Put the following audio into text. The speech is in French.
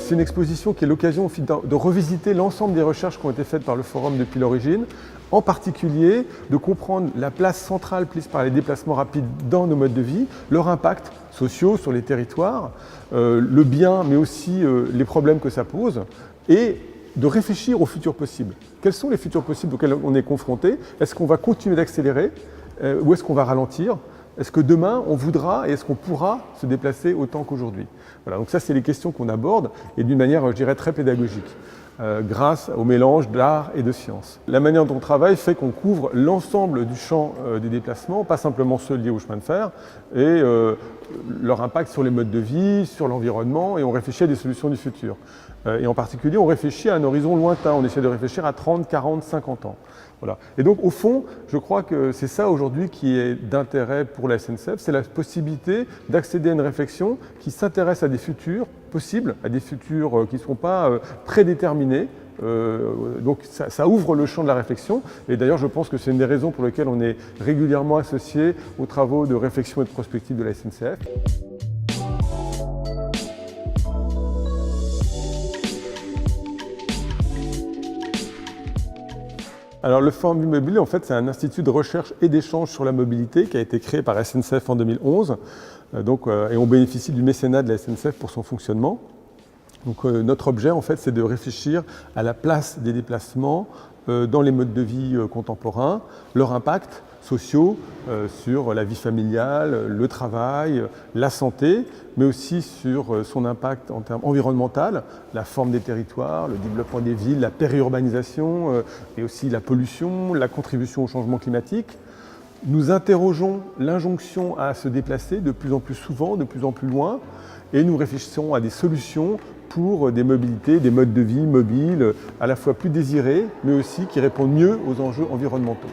c'est une exposition qui est l'occasion de revisiter l'ensemble des recherches qui ont été faites par le Forum depuis l'origine, en particulier de comprendre la place centrale prise par les déplacements rapides dans nos modes de vie, leur impact sociaux sur les territoires, le bien mais aussi les problèmes que ça pose, et de réfléchir aux futurs possibles. Quels sont les futurs possibles auxquels on est confronté? Est-ce qu'on va continuer d'accélérer ou est-ce qu'on va ralentir? Est-ce que demain, on voudra et est-ce qu'on pourra se déplacer autant qu'aujourd'hui? Voilà, donc ça, c'est les questions qu'on aborde et d'une manière, je dirais, très pédagogique, grâce au mélange d'art et de science. La manière dont on travaille fait qu'on couvre l'ensemble du champ des déplacements, pas simplement ceux liés au chemin de fer, et leur impact sur les modes de vie, sur l'environnement, et on réfléchit à des solutions du futur. Et en particulier, on réfléchit à un horizon lointain, on essaie de réfléchir à 30, 40, 50 ans. Voilà. Et donc, au fond, je crois que c'est ça aujourd'hui qui est d'intérêt pour la SNCF, c'est la possibilité d'accéder à une réflexion qui s'intéresse à des futurs possibles, à des futurs qui ne sont pas prédéterminés. Donc ça ouvre le champ de la réflexion et d'ailleurs je pense que c'est une des raisons pour lesquelles on est régulièrement associé aux travaux de réflexion et de prospective de la SNCF. Alors le Forum du Mobile, en fait, c'est un institut de recherche et d'échange sur la mobilité qui a été créé par SNCF en 2011. Et on bénéficie du mécénat de la SNCF pour son fonctionnement. Donc, notre objet, en fait, c'est de réfléchir à la place des déplacements dans les modes de vie contemporains, leur impact sociaux sur la vie familiale, le travail, la santé, mais aussi sur son impact en termes environnementaux, la forme des territoires, le développement des villes, la périurbanisation, et aussi la pollution, la contribution au changement climatique. Nous interrogeons l'injonction à se déplacer de plus en plus souvent, de plus en plus loin, et nous réfléchissons à des solutions pour des mobilités, des modes de vie mobiles, à la fois plus désirés, mais aussi qui répondent mieux aux enjeux environnementaux.